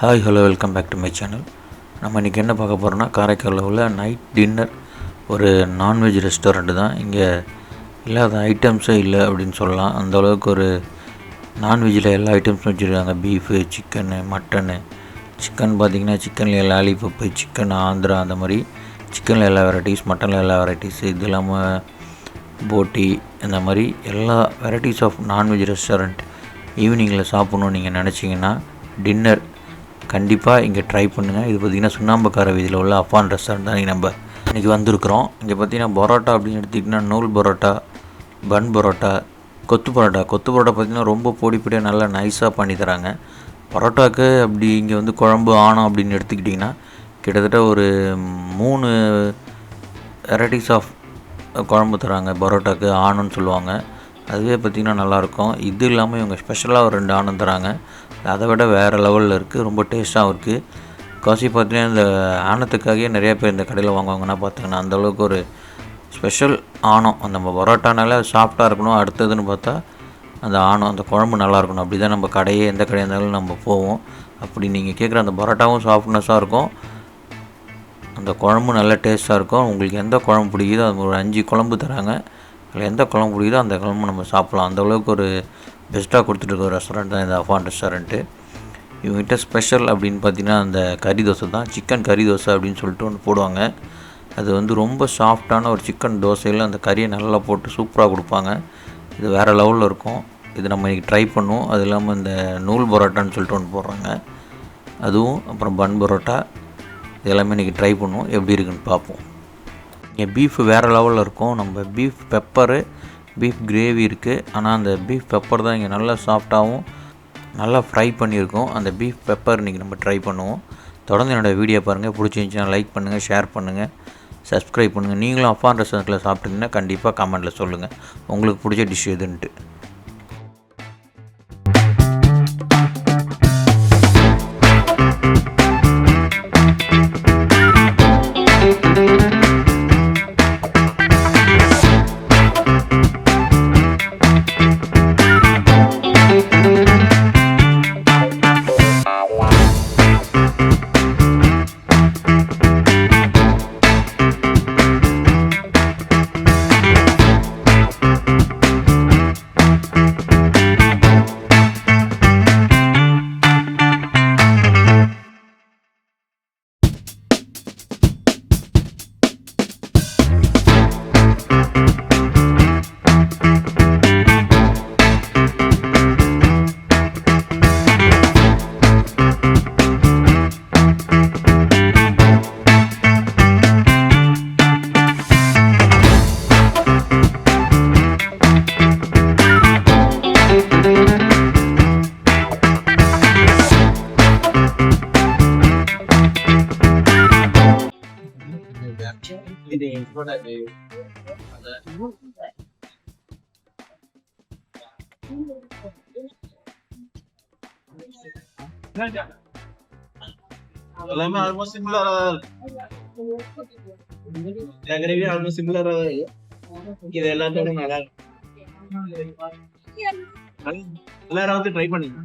Hi hello welcome back to my channel. நம்ம இன்றைக்கி என்ன பார்க்க போகிறோன்னா, காரைக்காலில் உள்ள நைட் டின்னர் ஒரு நான்வெஜ் ரெஸ்டாரண்ட்டு தான். இங்கே இல்லாத ஐட்டம்ஸே இல்லை அப்படின்னு சொல்லலாம். அந்தளவுக்கு ஒரு நான்வெஜ்ஜில் எல்லா ஐட்டம்ஸும் வச்சுருக்காங்க. Beef, chicken, mutton. சிக்கன் பார்த்திங்கன்னா சிக்கனில் லாலிபப்பு, சிக்கன் ஆந்திரா, அந்த மாதிரி சிக்கனில் எல்லா வெரைட்டிஸ், மட்டனில் எல்லா வெரைட்டிஸ், இது இல்லாமல் போட்டி, இந்த மாதிரி எல்லா வெரைட்டிஸ் ஆஃப் நான்வெஜ் ரெஸ்டாரண்ட் ஈவினிங்கில் சாப்பிட்ணுன்னு நீங்கள் நினச்சிங்கன்னா டின்னர் கண்டிப்பாக இங்கே ட்ரை பண்ணுங்கள். இது பார்த்திங்கன்னா சுண்ணாம்புக்கார வீதியில் உள்ள அப்பான் ரெஸ்டாரண்ட் தான் நம்ம இன்றைக்கி வந்திருக்கிறோம். இங்கே பார்த்திங்கன்னா பரோட்டா அப்படின்னு எடுத்திங்கன்னா நூல் பரோட்டா, பன் பரோட்டா, கொத்து பரோட்டா பார்த்திங்கன்னா ரொம்ப பொடியாக நல்லா நைஸாக பண்ணி தராங்க. பரோட்டாவுக்கு அப்படி இங்கே வந்து குழம்பு ஆணம் அப்படின்னு எடுத்துக்கிட்டிங்கன்னா கிட்டத்தட்ட ஒரு 3 வெரைட்டிஸ் ஆஃப் குழம்பு தராங்க. பரோட்டாவுக்கு ஆணுன்னு சொல்லுவாங்க. அதுவே பார்த்திங்கன்னா நல்லாயிருக்கும். இது இல்லாமல் இவங்க ஸ்பெஷலாக ஒரு 2 ஆணம் தராங்க. அதை விட வேறு லெவலில் இருக்குது. ரொம்ப டேஸ்ட்டாகவும் இருக்குது. காசி பார்த்திங்கன்னா இந்த ஆணத்துக்காகவே நிறையா பேர் இந்த கடையில் வாங்குவாங்கன்னா பார்த்திங்கன்னா அந்தளவுக்கு ஒரு ஸ்பெஷல் ஆணம். அந்த நம்ம பரோட்டானால சாஃப்டாக இருக்கணும். அடுத்ததுன்னு பார்த்தா அந்த ஆணம், அந்த குழம்பு நல்லா இருக்கணும். அப்படி தான் நம்ம கடையே எந்த கடையாக இருந்தாலும் நம்ம போவோம். அப்படி நீங்கள் கேட்குற அந்த பரோட்டாவும் சாஃப்ட்னஸாக இருக்கும், அந்த குழம்பு நல்ல டேஸ்ட்டாக இருக்கும். உங்களுக்கு எந்த குழம்பு பிடிக்குதோ அது ஒரு 5 குழம்பு தராங்க. அதில் எந்த குழம்பு பிடிக்குதோ அந்த குழம்பு நம்ம சாப்பிட்லாம். அந்தளவுக்கு ஒரு பெஸ்ட்டாக கொடுத்துட்டு ஒரு ரெஸ்டாரண்ட் தான் இந்த அஃபான் ரெஸ்டாரண்ட்டு. இவங்ககிட்ட ஸ்பெஷல் அப்படின்னு பார்த்தீங்கன்னா அந்த கறி தோசை தான். சிக்கன் கறி தோசை அப்படின்னு சொல்லிட்டு ஒன்று போடுவாங்க. அது வந்து ரொம்ப சாஃப்டான ஒரு சிக்கன் தோசையில் அந்த கறியை நல்லா போட்டு சூப்பராக கொடுப்பாங்க. இது வேறு லெவலில் இருக்கும். இது நம்ம இன்றைக்கி ட்ரை பண்ணுவோம். அது இல்லாமல் இந்த நூல் பரோட்டான்னு சொல்லிட்டு ஒன்று போடுறாங்க, அதுவும் அப்புறம் பன் பரோட்டா, இது எல்லாமே இன்றைக்கி ட்ரை பண்ணுவோம். எப்படி இருக்குன்னு பார்ப்போம். இங்கே பீஃப் வேறு லெவலில் இருக்கும். நம்ம பீஃப் பெப்பரு, பீஃப் கிரேவி இருக்குது. ஆனால் அந்த பீஃப் பெப்பர் தான் இங்கே நல்லா சாஃப்டாகவும் நல்லா ஃப்ரை பண்ணியிருக்கோம். அந்த பீஃப் பெப்பர் இன்றைக்கி நம்ம ட்ரை பண்ணுவோம். தொடர்ந்து என்னோடய வீடியோ பாருங்கள். பிடிச்சிருந்துச்சின்னா லைக் பண்ணுங்கள், ஷேர் பண்ணுங்கள், சப்ஸ்கிரைப் பண்ணுங்கள். நீங்களும் அஃபான் ரெஸ்டாரண்ட்டில் சாப்பிட்டீங்கன்னா கண்டிப்பாக கமெண்ட்டில் சொல்லுங்கள் உங்களுக்கு பிடிச்ச டிஷ் எதுன்ட்டு. எல்லாமே ஆல்மோஸ்ட் சிமிலரா தான் இருக்கு. ஆல்மோஸ்ட் சிமிலரா தான் இருக்கு. இது எல்லாத்தோட நல்லா இருக்கு. எல்லாரும் வந்து ட்ரை பண்ணுங்க.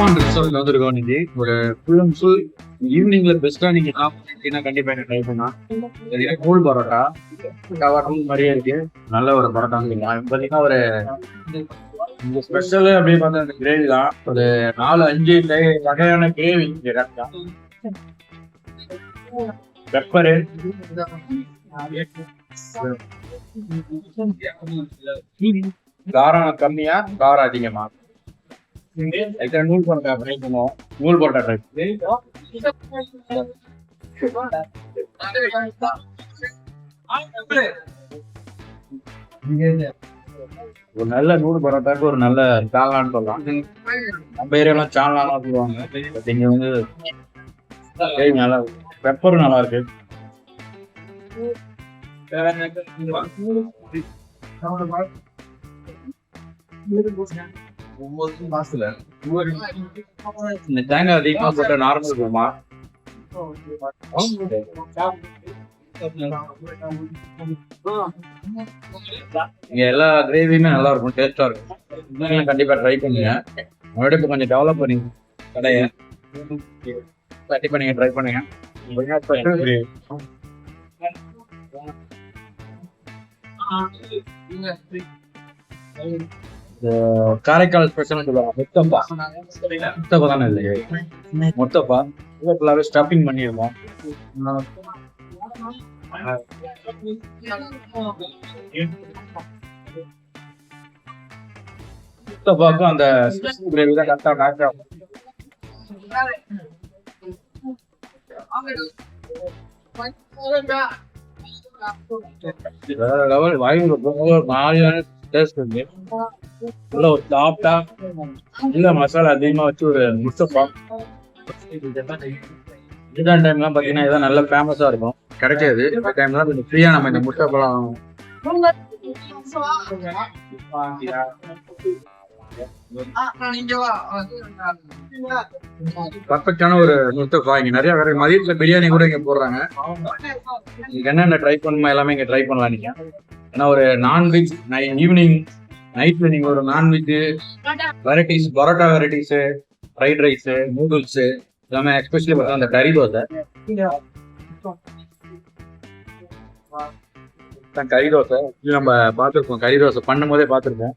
ஜப்பான் ரெஸ்டாரண்ட் வந்துருக்கோம் இன்னைக்கு. ஒரு ஃபுல் அண்ட் ஃபுல் ஈவினிங்ல பெஸ்டா நீங்க சாப்பிட்டீங்கன்னா கண்டிப்பா என்ன ட்ரை பண்ணலாம். கூல் பரோட்டா மாதிரியே இருக்கு. நல்ல ஒரு பரோட்டா பாத்தீங்கன்னா ஒரு இந்த ஸ்பெஷல் அப்படின்னு பார்த்தா அந்த கிரேவி தான். ஒரு 4-5 வகையான கிரேவி பெப்பரு காரம் கம்மியா காரம் அதிகமா. நூல் பரோட்டா ட்ரை பண்ணுவோம். நூல் பரோட்டா ட்ரை ஒரு நல்ல நூல் பரோட்டாக்கு ஒரு நல்ல சால்னான்னு சொல்லலாம். நம்ம ஏரியாலாம் சால்னாலாம் சொல்லுவாங்க. பட் இங்க வந்து நல்லா பெப்பரும் நல்லா இருக்கு. இந்த தேங்காய் அதிகமா போட்ட நார்மல் இருக்குமா? இங்க எல்லா கிரேவியுமே நல்லா இருக்கும், டேஸ்டா இருக்கும். கண்டிப்பா ட்ரை பண்ணுங்க. மறுபடியும் இப்ப கொஞ்சம் டெவலப் பண்ணி கடையை கண்டிப்பா நீங்க ட்ரை பண்ணுங்க. காரைக்கால் ஸ்பெஷல் சொல்லுவாங்க முத்தப்பா. முத்தப்பா தானே இல்லையே, முத்தப்பா ஃபுல்லாவே ஸ்டஃபிங் பண்ணிருக்கோம். முத்தப்பாக்கும் அந்த கிரேவி தான் கரெக்டா மேட்ச் ஆகும். வேற லெவல் வாயில டேஸ்ட் இருக்கு. உள்ள ஒரு சாப்பிட்டா இல்ல மசாலா அதிகமா வச்சு ஒரு முஸ்தபா இதுதான் டைம்லாம் பாத்தீங்கன்னா இதான் நல்ல ஃபேமஸா இருக்கும். கிடைக்காது இந்த டைம்லாம் கொஞ்சம் ஃப்ரீயா நம்ம இந்த முஸ்தபாலாம் பர்ஃபெக்டான ஒரு முஸ்தபா. இங்க நிறைய வேற மதியத்துல பிரியாணி கூட இங்க போடுறாங்க. இங்க என்னென்ன ட்ரை பண்ணுமா எல்லாமே இங்க ட்ரை பண்ணலாம் நீங்க. ஏன்னா ஒரு நான்வெஜ் ஈவினிங் நைட்ல நீங்க ஒரு non veg varieties, parotta varieties, fried rice, noodles எல்லாமே எஸ்பெஷலி அந்த கறி தோசை. கறி தோசை நம்ம பார்த்துருக்கோம், கறி தோசை பண்ணும் போதே பார்த்துருக்கோம்.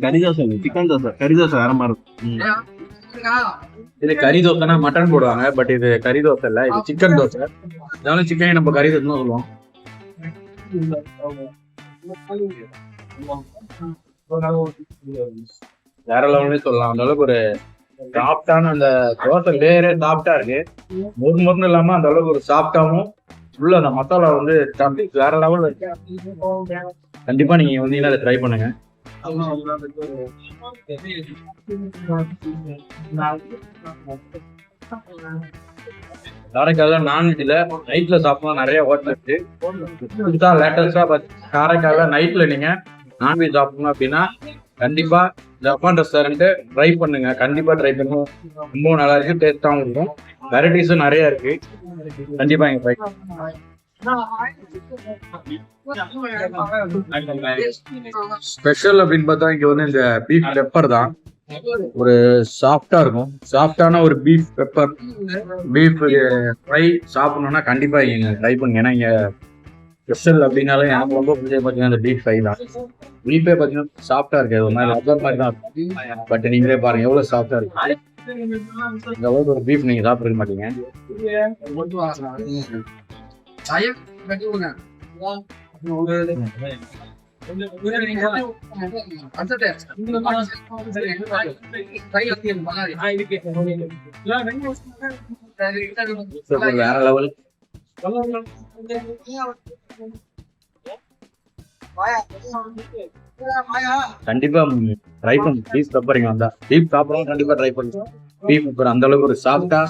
கறி தோசை, சிக்கன் தோசை, கறி தோசை வேற மாதிரி இருக்கும். இது கறி தோசைனா மட்டன் போடுவாங்க, பட் இது கறி தோசை இல்ல, இது சிக்கன் தோசை. அதனால சிக்கனை நம்ம கறி தோசை தான் சொல்லுவோம். வேற லெவல்னே சொல்லலாம். அந்த அளவுக்கு ஒரு சாஃப்டான அந்த தோசை லேயரே சாஃப்டா இருக்கு. முறுமுறுன்னு இல்லாம அந்த அளவுக்கு ஒரு சாஃப்டாவும் உள்ள அந்த மசாலா வந்து வேற லெவல் இருக்கு. கண்டிப்பா நீங்க வந்தீங்கன்னா அதை ட்ரை பண்ணுங்க. காரைக்கால நான்வெஜ்ல நைட்ல சாப்பிடலாம் நிறைய ஹோட்டல் இருக்கு. லேட்டஸ்டா காரைக்கால நைட்ல நீங்க நான்வெஜ் சாப்பிடணும் அப்படின்னா கண்டிப்பா ஜப்பான் ரெஸ்டாரண்ட் ட்ரை பண்ணுங்க. கண்டிப்பா ட்ரை பண்ணுங்க, ரொம்ப நல்லா இருக்கு, டேஸ்டாவும் இருக்கும், வெரைட்டிஸும் நிறைய இருக்கு. கண்டிப்பா இங்க ட்ரை ஸ்பெஷல் அப்படின்னு பார்த்தா இங்க வந்து இந்த பீஃப் பெப்பர் தான் ஒரு சாஃப்டா இருக்கும். சாஃப்டான ஒரு பீஃப் பெப்பர் பீஃப் ஃப்ரை சாப்பிடணும்னா கண்டிப்பா இங்க ட்ரை பண்ணுங்க. ஏன்னா இங்க ஸ்பெஷல் அப்படின்னாலே எனக்கு ரொம்ப பிடிச்சது பார்த்தீங்கன்னா இந்த பீஃப் ஃப்ரை தான். பீஃபே பார்த்தீங்கன்னா சாஃப்டா இருக்கு, ஒரு மாதிரி ரப்பர் மாதிரி தான் இருக்கும். பட் நீங்களே பாருங்க எவ்வளவு சாஃப்டா இருக்கு. இந்த அளவுக்கு ஒரு பீஃப் நீங்க சாப்பிட மாட்டீங்க. வேற லெவல். கண்டிப்பா ட்ரை பண்ணுங்க. பீஃப் பெப்பர் இங்க வந்தா பீஃப் சாப்பிடலாம், கண்டிப்பா ட்ரை பண்ணுங்க. பீஃப் பெப்பர் அந்த அளவுக்கு ஒரு சாஃப்டா